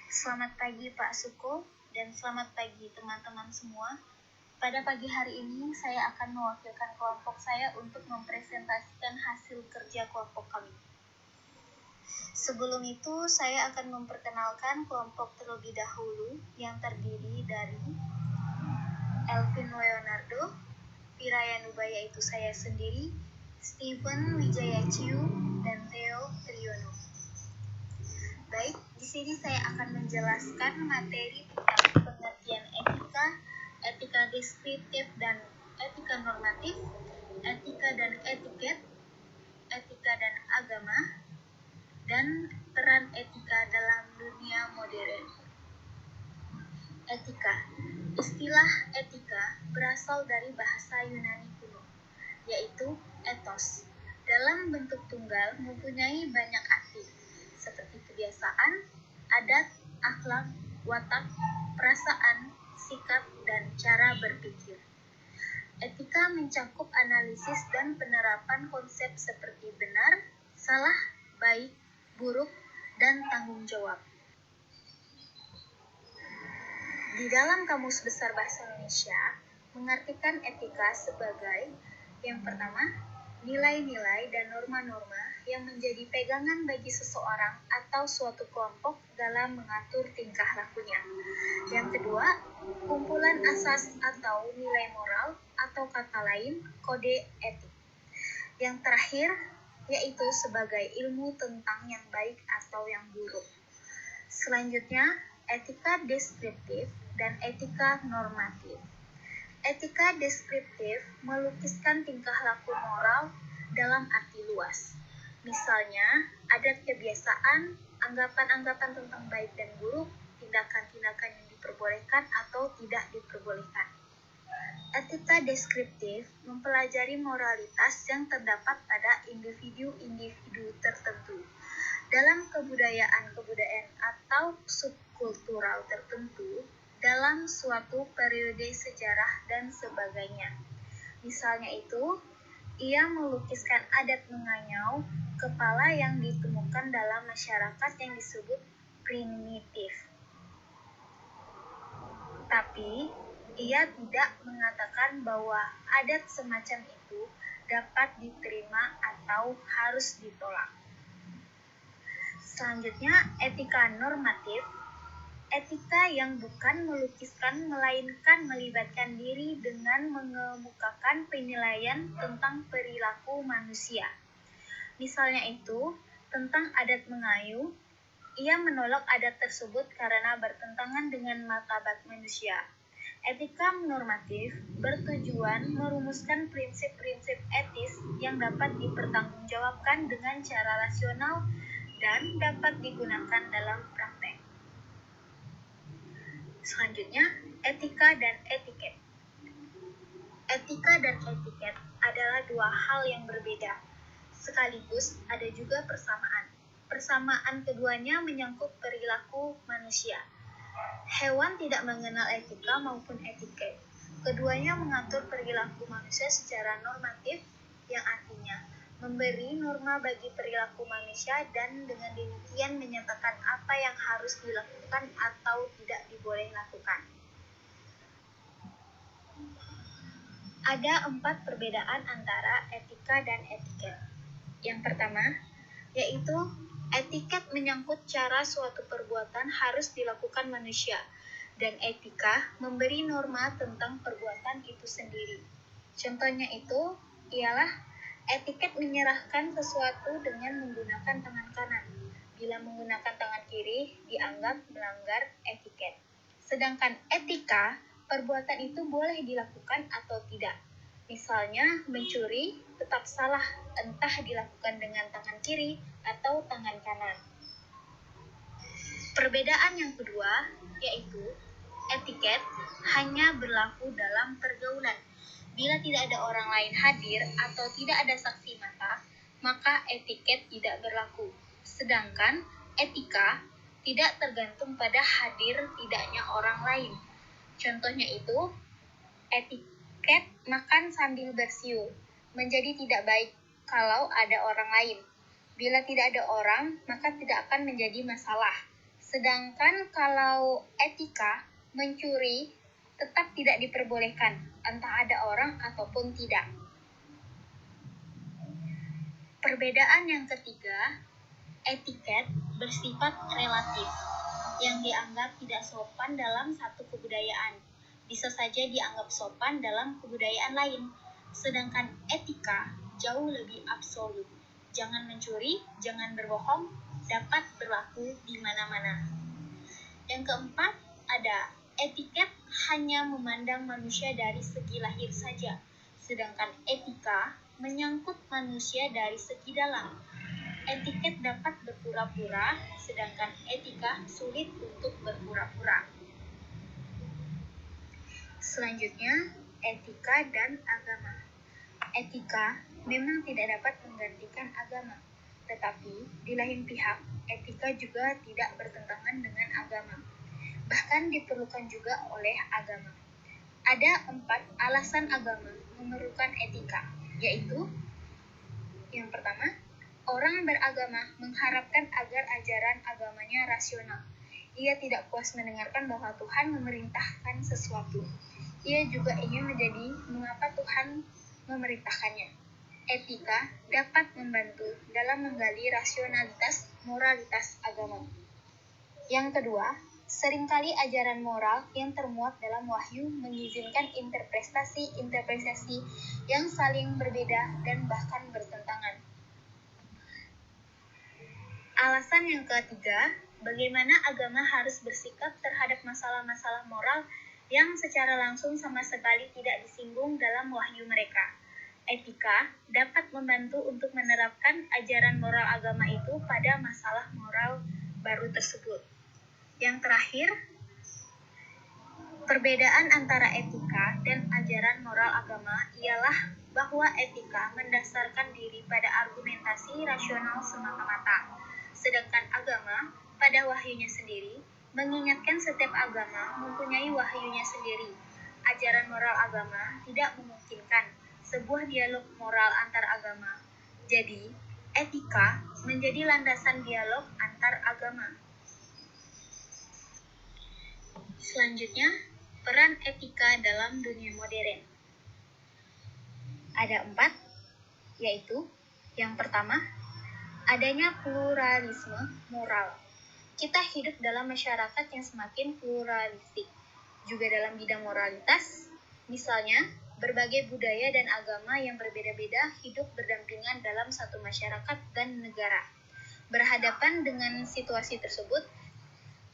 Selamat pagi Pak Suko dan selamat pagi teman-teman semua. Pada pagi hari ini saya akan mewakilkan kelompok saya untuk mempresentasikan hasil kerja kelompok kami. Sebelum itu saya akan memperkenalkan kelompok terlebih dahulu yang terdiri dari Elvin Leonardo, Viraya Nubaya itu saya sendiri, Steven Wijaya Ciu, dan Theo Triyono. Baik, di sini saya akan menjelaskan materi tentang pengertian etika, etika deskriptif dan etika normatif, etika dan etiket, etika dan agama, dan peran etika dalam dunia modern. Etika. Istilah etika berasal dari bahasa Yunani kuno, yaitu ethos. Dalam bentuk tunggal mempunyai banyak arti, seperti kebiasaan, adat, akhlak, watak, perasaan, sikap, dan cara berpikir. Etika mencakup analisis dan penerapan konsep seperti benar, salah, baik, buruk, dan tanggung jawab. Di dalam Kamus Besar Bahasa Indonesia, mengartikan etika sebagai yang pertama, nilai-nilai dan norma-norma yang menjadi pegangan bagi seseorang atau suatu kelompok dalam mengatur tingkah lakunya. Yang kedua, kumpulan asas atau nilai moral atau kata lain, kode etik. Yang terakhir, yaitu sebagai ilmu tentang yang baik atau yang buruk. Selanjutnya, etika deskriptif dan etika normatif. Etika deskriptif melukiskan tingkah laku moral dalam arti luas. Misalnya, adat kebiasaan, anggapan-anggapan tentang baik dan buruk, tindakan-tindakan yang diperbolehkan atau tidak diperbolehkan. Etika deskriptif mempelajari moralitas yang terdapat pada individu-individu tertentu dalam kebudayaan atau subkultural tertentu dalam suatu periode sejarah dan sebagainya. Misalnya itu, ia melukiskan adat menganyau kepala yang ditemukan dalam masyarakat yang disebut primitif. Tapi, ia tidak mengatakan bahwa adat semacam itu dapat diterima atau harus ditolak. Selanjutnya, etika normatif. Etika yang bukan melukiskan melainkan melibatkan diri dengan mengemukakan penilaian tentang perilaku manusia. Misalnya itu, tentang adat mengayu, ia menolak adat tersebut karena bertentangan dengan martabat manusia. Etika normatif bertujuan merumuskan prinsip-prinsip etis yang dapat dipertanggungjawabkan dengan cara rasional dan dapat digunakan dalam praktek. Selanjutnya, etika dan etiket. Etika dan etiket adalah dua hal yang berbeda. Sekaligus ada juga persamaan. Persamaan keduanya menyangkut perilaku manusia. Hewan tidak mengenal etika maupun etiket. Keduanya mengatur perilaku manusia secara normatif, yang artinya memberi norma bagi perilaku manusia dan dengan demikian menyatakan apa yang harus dilakukan atau tidak diboleh lakukan. Ada 4 perbedaan antara etika dan etiket. Yang pertama, yaitu etiket menyangkut cara suatu perbuatan harus dilakukan manusia, dan etika memberi norma tentang perbuatan itu sendiri. Contohnya itu ialah etiket menyerahkan sesuatu dengan menggunakan tangan kanan. Bila menggunakan tangan kiri, dianggap melanggar etiket. Sedangkan etika, perbuatan itu boleh dilakukan atau tidak. Misalnya, mencuri tetap salah, entah dilakukan dengan tangan kiri atau tangan kanan. Perbedaan yang kedua, yaitu etiket hanya berlaku dalam pergaulan. Bila tidak ada orang lain hadir atau tidak ada saksi mata, maka etiket tidak berlaku. Sedangkan etika tidak tergantung pada hadir tidaknya orang lain. Contohnya itu, etiket makan sambil bersiul menjadi tidak baik kalau ada orang lain. Bila tidak ada orang, maka tidak akan menjadi masalah. Sedangkan kalau etika, mencuri tetap tidak diperbolehkan, entah ada orang ataupun tidak. Perbedaan yang ketiga, etiket bersifat relatif, yang dianggap tidak sopan dalam satu kebudayaan, bisa saja dianggap sopan dalam kebudayaan lain. Sedangkan etika jauh lebih absolut. Jangan mencuri, jangan berbohong, dapat berlaku di mana-mana. Yang keempat, ada etiket hanya memandang manusia dari segi lahir saja, sedangkan etika menyangkut manusia dari segi dalam. Etiket dapat berpura-pura, sedangkan etika sulit untuk berpura-pura. Selanjutnya, etika dan agama. Etika memang tidak dapat menggantikan agama, tetapi di lain pihak, etika juga tidak bertentangan dengan agama. Bahkan diperlukan juga oleh agama. Ada 4 alasan agama memerlukan etika, yaitu yang pertama, orang beragama mengharapkan agar ajaran agamanya rasional. Ia tidak puas mendengarkan bahwa Tuhan memerintahkan sesuatu. Ia juga ingin menjadi mengapa Tuhan memerintahkannya. Etika dapat membantu dalam menggali rasionalitas moralitas agama. Yang kedua, seringkali ajaran moral yang termuat dalam wahyu mengizinkan interpretasi yang saling berbeda dan bahkan bertentangan. Alasan yang ketiga, bagaimana agama harus bersikap terhadap masalah-masalah moral yang secara langsung sama sekali tidak disinggung dalam wahyu mereka. Etika dapat membantu untuk menerapkan ajaran moral agama itu pada masalah moral baru tersebut. Yang terakhir, perbedaan antara etika dan ajaran moral agama ialah bahwa etika mendasarkan diri pada argumentasi rasional semata-mata, sedangkan agama pada wahyunya sendiri mengingatkan setiap agama mempunyai wahyunya sendiri. Ajaran moral agama tidak memungkinkan sebuah dialog moral antar agama. Jadi, etika menjadi landasan dialog antar agama. Selanjutnya, peran etika dalam dunia modern. Ada 4, yaitu yang pertama, adanya pluralisme moral. Kita hidup dalam masyarakat yang semakin pluralistik, juga dalam bidang moralitas. Misalnya, berbagai budaya dan agama yang berbeda-beda hidup berdampingan dalam satu masyarakat dan negara. Berhadapan dengan situasi tersebut,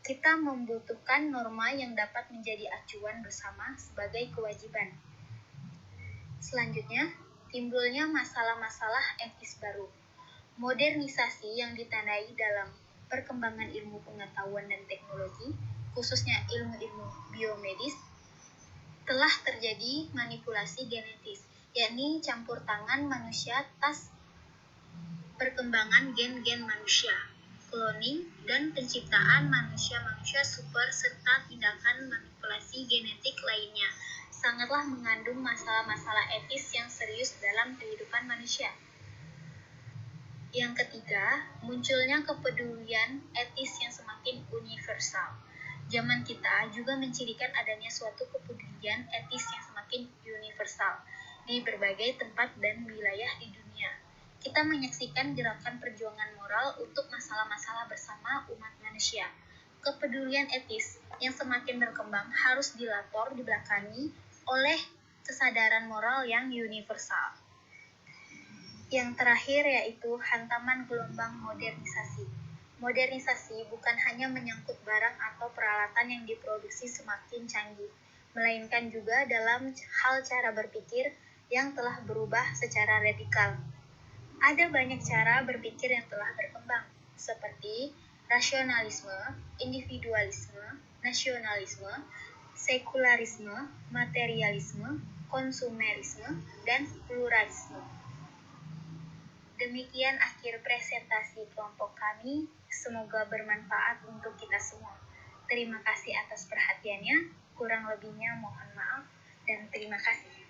kita membutuhkan norma yang dapat menjadi acuan bersama sebagai kewajiban. Selanjutnya, timbulnya masalah-masalah etis baru. Modernisasi yang ditandai dalam perkembangan ilmu pengetahuan dan teknologi, khususnya ilmu-ilmu biomedis, telah terjadi manipulasi genetis, yakni campur tangan manusia atas perkembangan gen-gen manusia, cloning, dan penciptaan manusia-manusia super serta tindakan manipulasi genetik lainnya sangatlah mengandung masalah-masalah etis yang serius dalam kehidupan manusia. Yang ketiga, munculnya kepedulian etis yang semakin universal. Zaman kita juga mencirikan adanya suatu kepedulian etis yang semakin universal di berbagai tempat dan wilayah di dunia. Kita menyaksikan gerakan perjuangan moral untuk masalah-masalah bersama umat manusia. Kepedulian etis yang semakin berkembang harus dilatar dibelakangi oleh kesadaran moral yang universal. Yang terakhir yaitu hantaman gelombang modernisasi. Modernisasi bukan hanya menyangkut barang atau peralatan yang diproduksi semakin canggih, melainkan juga dalam hal cara berpikir yang telah berubah secara radikal. Ada banyak cara berpikir yang telah berkembang, seperti rasionalisme, individualisme, nasionalisme, sekularisme, materialisme, konsumerisme, dan pluralisme. Demikian akhir presentasi kelompok kami. Semoga bermanfaat untuk kita semua. Terima kasih atas perhatiannya. Kurang lebihnya mohon maaf dan terima kasih.